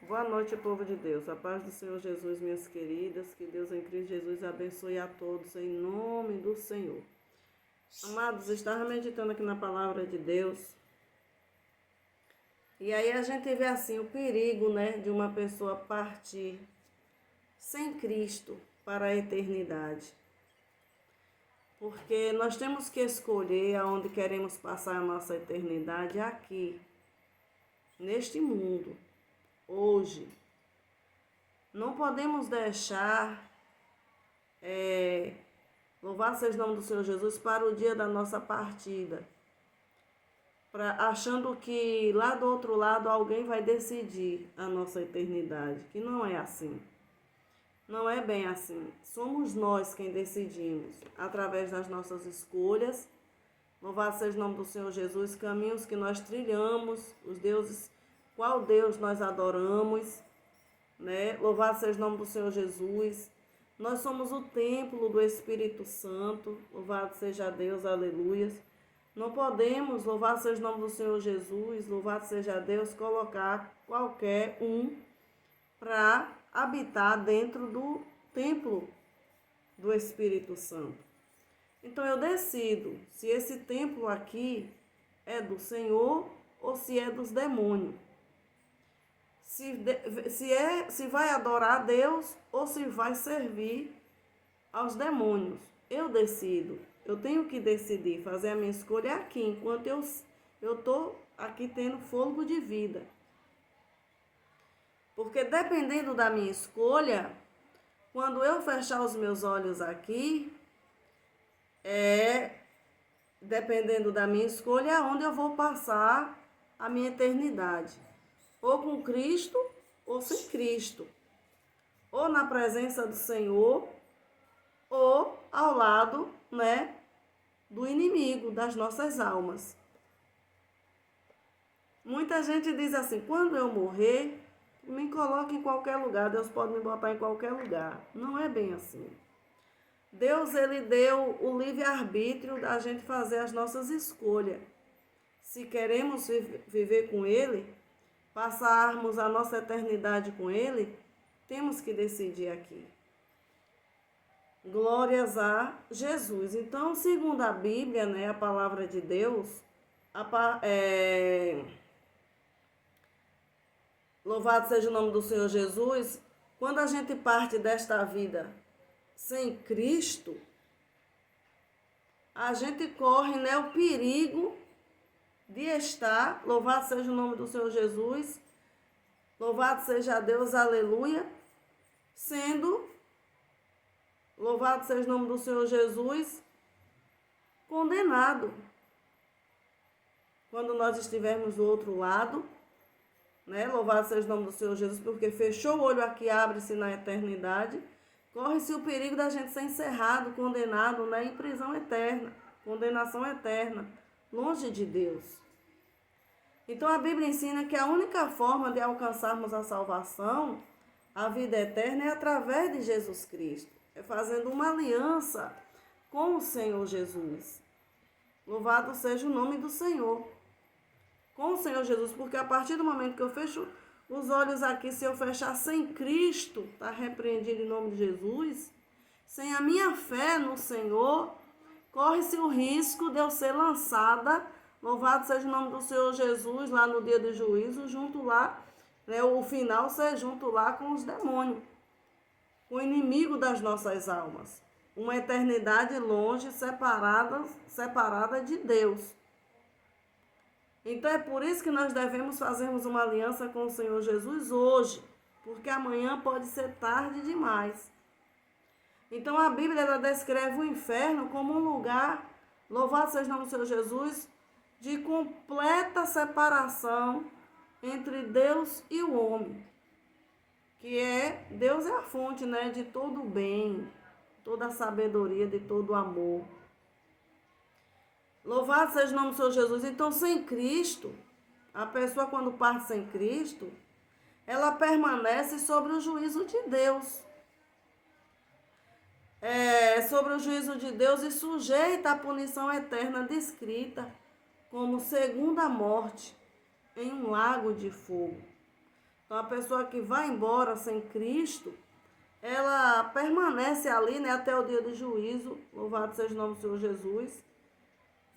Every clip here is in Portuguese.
Boa noite, povo de Deus. A paz do Senhor Jesus, minhas queridas. Que Deus em Cristo Jesus abençoe a todos em nome do Senhor. Amados, estava meditando aqui na palavra de Deus. E aí a gente vê assim o perigo, de uma pessoa partir sem Cristo para a eternidade. Porque nós temos que escolher aonde queremos passar a nossa eternidade aqui, neste mundo, hoje. Não podemos deixar, louvado seja o nome do Senhor Jesus, para o dia da nossa partida. Achando que lá do outro lado alguém vai decidir a nossa eternidade, que não é assim. Não é bem assim. Somos nós quem decidimos, através das nossas escolhas. Louvado seja o nome do Senhor Jesus, caminhos que nós trilhamos, os deuses, qual Deus nós adoramos, Louvado seja o nome do Senhor Jesus. Nós somos o templo do Espírito Santo, louvado seja Deus, aleluias. Não podemos, louvado seja o nome do Senhor Jesus, louvado seja Deus, colocar qualquer um para habitar dentro do templo do Espírito Santo. Então eu decido se esse templo aqui é do Senhor ou se é dos demônios. Se vai adorar a Deus ou se vai servir aos demônios. Eu decido. Eu tenho que decidir, fazer a minha escolha aqui, enquanto eu estou aqui tendo fôlego de vida. Porque dependendo da minha escolha, quando eu fechar os meus olhos aqui, dependendo da minha escolha, é onde eu vou passar a minha eternidade. Ou com Cristo, ou sem Cristo. Ou na presença do Senhor, ou ao lado, do inimigo das nossas almas. Muita gente diz assim, quando eu morrer, me coloque em qualquer lugar, Deus pode me botar em qualquer lugar. Não é bem assim. Deus, ele deu o livre-arbítrio da gente fazer as nossas escolhas. Se queremos viver com ele, passarmos a nossa eternidade com ele, temos que decidir aqui. Glórias a Jesus. Então, segundo a Bíblia, a palavra de Deus, louvado seja o nome do Senhor Jesus, quando a gente parte desta vida sem Cristo, a gente corre, o perigo de estar, louvado seja o nome do Senhor Jesus, louvado seja Deus, aleluia, sendo, louvado seja o nome do Senhor Jesus, condenado. Quando nós estivermos do outro lado, louvado seja o nome do Senhor Jesus, porque fechou o olho aqui, abre-se na eternidade, corre-se o perigo da gente ser encerrado, condenado, em prisão eterna, condenação eterna, longe de Deus. Então a Bíblia ensina que a única forma de alcançarmos a salvação, a vida eterna, é através de Jesus Cristo. É fazendo uma aliança com o Senhor Jesus. Louvado seja o nome do Senhor. Com o Senhor Jesus, porque a partir do momento que eu fecho os olhos aqui, se eu fechar sem Cristo, está repreendido em nome de Jesus, sem a minha fé no Senhor, corre-se o risco de eu ser lançada, louvado seja o nome do Senhor Jesus, lá no dia do juízo, junto lá, o final ser junto lá com os demônios, com o inimigo das nossas almas. Uma eternidade longe, separada de Deus. Então é por isso que nós devemos fazermos uma aliança com o Senhor Jesus hoje, porque amanhã pode ser tarde demais. Então a Bíblia ela descreve o inferno como um lugar, louvado seja o nome do Senhor Jesus, de completa separação entre Deus e o homem. Que Deus é a fonte, de todo o bem, toda a sabedoria, de todo o amor. Louvado seja o nome do Senhor Jesus. Então, sem Cristo, a pessoa quando parte sem Cristo, ela permanece sobre o juízo de Deus. Sobre o juízo de Deus e sujeita à punição eterna descrita como segunda morte em um lago de fogo. Então, a pessoa que vai embora sem Cristo, ela permanece ali, né, até o dia do juízo. Louvado seja o nome do Senhor Jesus.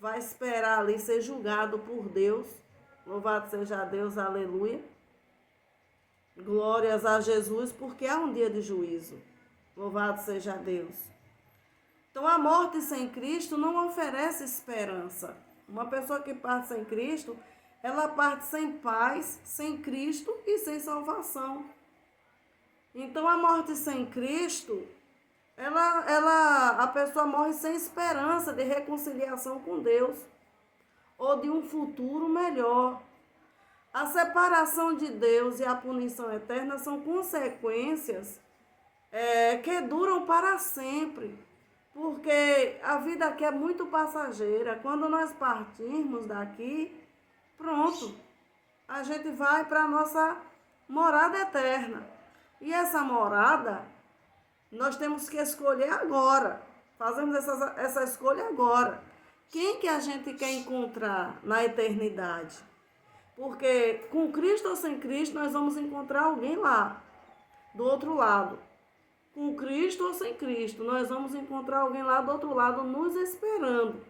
Vai esperar ali ser julgado por Deus. Louvado seja Deus, aleluia. Glórias a Jesus, porque há um dia de juízo. Louvado seja Deus. Então, a morte sem Cristo não oferece esperança. Uma pessoa que parte sem Cristo, ela parte sem paz, sem Cristo e sem salvação. Então, a morte sem Cristo, a pessoa morre sem esperança de reconciliação com Deus ou de um futuro melhor. A separação de Deus e a punição eterna são consequências que duram para sempre. Porque a vida aqui é muito passageira. Quando nós partirmos daqui, pronto, a gente vai para a nossa morada eterna. E essa morada, nós temos que escolher agora. Fazemos essa escolha agora. Quem que a gente quer encontrar na eternidade? Porque com Cristo ou sem Cristo, nós vamos encontrar alguém lá, do outro lado. Com Cristo ou sem Cristo, nós vamos encontrar alguém lá do outro lado nos esperando.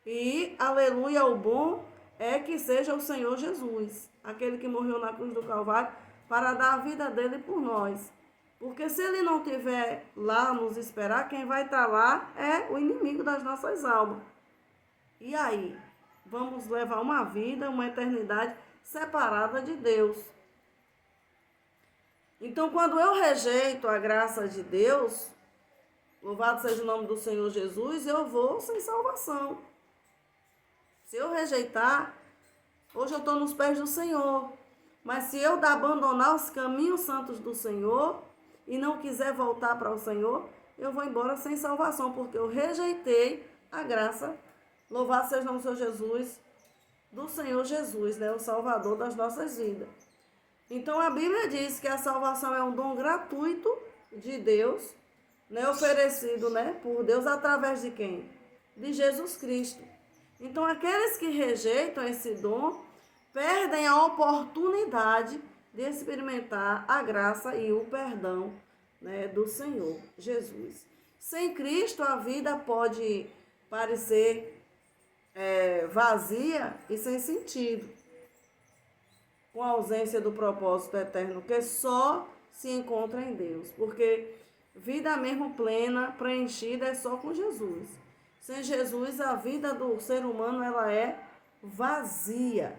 E, aleluia, o bom é que seja o Senhor Jesus, aquele que morreu na cruz do Calvário para dar a vida dele por nós. Porque se ele não estiver lá nos esperar, quem vai estar lá é o inimigo das nossas almas. E aí? Vamos levar uma vida, uma eternidade separada de Deus. Então, quando eu rejeito a graça de Deus, louvado seja o nome do Senhor Jesus, eu vou sem salvação. Se eu rejeitar, hoje eu estou nos pés do Senhor. Mas se eu abandonar os caminhos santos do Senhor e não quiser voltar para o Senhor, eu vou embora sem salvação, porque eu rejeitei a graça. Louvado seja o nome do Senhor Jesus, do Senhor Jesus, né, o Salvador das nossas vidas. Então, a Bíblia diz que a salvação é um dom gratuito de Deus, né, oferecido, né, por Deus através de quem? De Jesus Cristo. Então, aqueles que rejeitam esse dom perdem a oportunidade de experimentar a graça e o perdão, né, do Senhor Jesus. Sem Cristo, a vida pode parecer vazia e sem sentido, com a ausência do propósito eterno que só se encontra em Deus, porque vida mesmo plena, preenchida é só com Jesus. Sem Jesus, a vida do ser humano ela é vazia.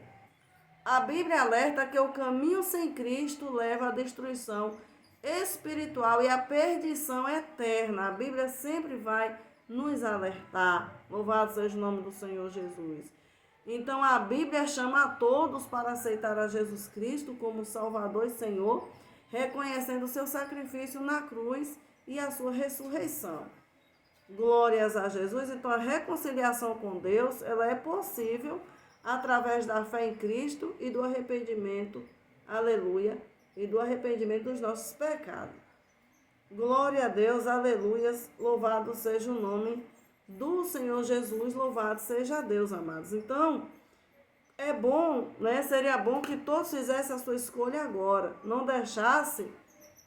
A Bíblia alerta que o caminho sem Cristo leva à destruição espiritual e à perdição eterna. A Bíblia sempre vai nos alertar. Louvado seja o nome do Senhor Jesus. Então, a Bíblia chama a todos para aceitar a Jesus Cristo como Salvador e Senhor, reconhecendo o seu sacrifício na cruz e a sua ressurreição. Glórias a Jesus. Então, a reconciliação com Deus, ela é possível através da fé em Cristo e do arrependimento, aleluia, e do arrependimento dos nossos pecados. Glória a Deus, aleluias, louvado seja o nome do Senhor Jesus, louvado seja Deus, amados. Então, é bom, né? Seria bom que todos fizessem a sua escolha agora, não deixasse,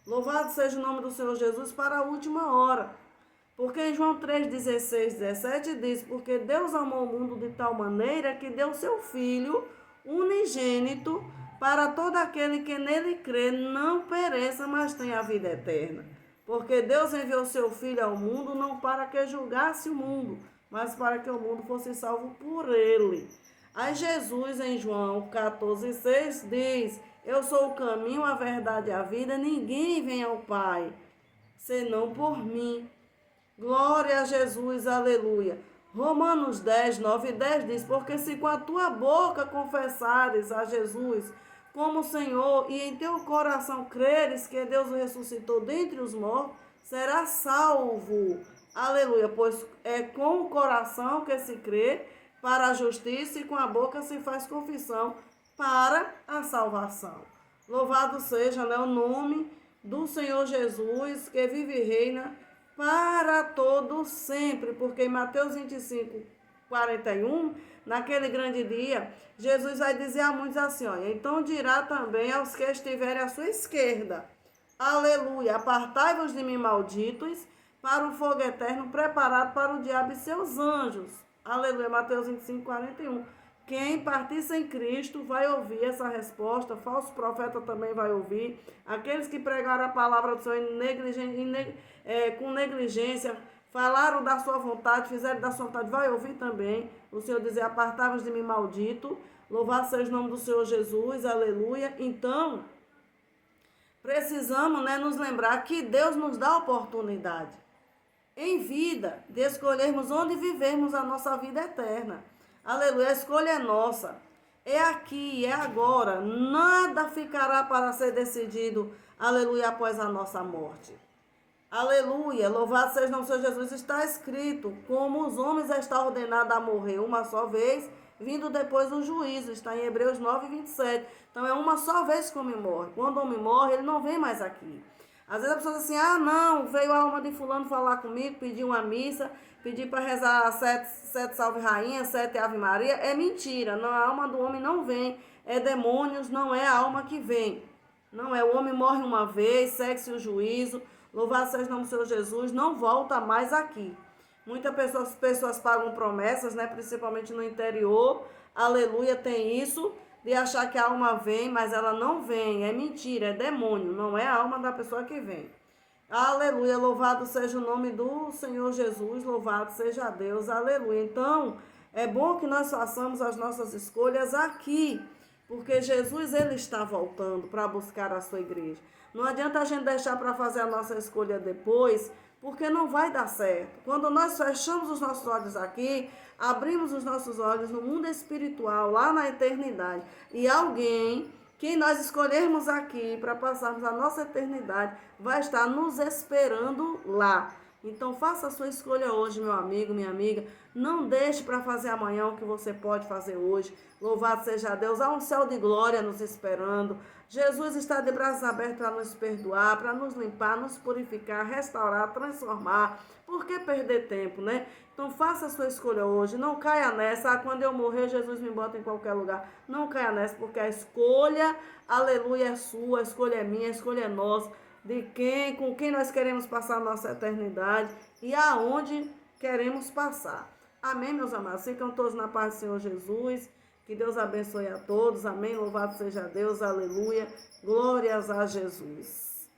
louvado seja o nome do Senhor Jesus, para a última hora. Porque em João 3,16, 17 diz, porque Deus amou o mundo de tal maneira que deu seu Filho unigênito para todo aquele que nele crê não pereça, mas tenha a vida eterna. Porque Deus enviou seu Filho ao mundo não para que julgasse o mundo, mas para que o mundo fosse salvo por ele. Aí Jesus, em João 14,6, diz, eu sou o caminho, a verdade e a vida, ninguém vem ao Pai, senão por mim. Glória a Jesus, aleluia. Romanos 10, 9 e 10 diz, porque se com a tua boca confessares a Jesus como Senhor e em teu coração creres que Deus o ressuscitou dentre os mortos, serás salvo. Aleluia, pois é com o coração que se crê para a justiça e com a boca se faz confissão para a salvação. Louvado seja, né, o nome do Senhor Jesus, que vive e reina para todo sempre, porque em Mateus 25, 41, naquele grande dia, Jesus vai dizer a muitos assim, olha, então dirá também aos que estiverem à sua esquerda, aleluia, apartai-vos de mim, malditos, para o fogo eterno preparado para o diabo e seus anjos. Aleluia, Mateus 25, 41. Quem partisse em Cristo vai ouvir essa resposta, falso profeta também vai ouvir. Aqueles que pregaram a palavra do Senhor com negligência, falaram da sua vontade, fizeram da sua vontade, vai ouvir também. O Senhor dizer, apartai-vos de mim, maldito. Louvado seja o nome do Senhor Jesus, aleluia. Então, precisamos, nos lembrar que Deus nos dá a oportunidade em vida de escolhermos onde vivermos a nossa vida eterna. Aleluia, a escolha é nossa. É aqui, é agora. Nada ficará para ser decidido, aleluia, após a nossa morte. Aleluia, louvado seja o nome do Senhor Jesus. Está escrito, como os homens está ordenado a morrer uma só vez, vindo depois o juízo. Está em Hebreus 9, 27. Então é uma só vez que o homem morre. Quando o homem morre, ele não vem mais aqui. Às vezes a pessoa diz assim, não, veio a alma de fulano falar comigo, pediu uma missa, pediu para rezar sete salve rainha, 7 ave maria. É mentira, não, a alma do homem não vem, é demônios, não é a alma que vem. Não é, o homem morre uma vez, segue-se o juízo, louvado seja o nome do Senhor Jesus, não volta mais aqui. Muitas pessoas pagam promessas, principalmente no interior, aleluia, tem isso, de achar que a alma vem, mas ela não vem, é mentira, é demônio, não é a alma da pessoa que vem. Aleluia, louvado seja o nome do Senhor Jesus, louvado seja Deus, aleluia. Então, é bom que nós façamos as nossas escolhas aqui, porque Jesus, ele está voltando para buscar a sua igreja. Não adianta a gente deixar para fazer a nossa escolha depois, porque não vai dar certo. Quando nós fechamos os nossos olhos aqui, abrimos os nossos olhos no mundo espiritual, lá na eternidade, e alguém, quem nós escolhermos aqui para passarmos a nossa eternidade, vai estar nos esperando lá. Então faça a sua escolha hoje, meu amigo, minha amiga. Não deixe para fazer amanhã o que você pode fazer hoje. Louvado seja Deus. Há um céu de glória nos esperando. Jesus está de braços abertos para nos perdoar, para nos limpar, nos purificar, restaurar, transformar. Por que perder tempo, Então faça a sua escolha hoje. Não caia nessa. Quando eu morrer, Jesus me bota em qualquer lugar. Não caia nessa, porque a escolha, aleluia, é sua, a escolha é minha, a escolha é nossa. Com quem nós queremos passar a nossa eternidade e aonde queremos passar. Amém, meus amados? Ficam todos na paz do Senhor Jesus. Que Deus abençoe a todos. Amém. Louvado seja Deus. Aleluia. Glórias a Jesus.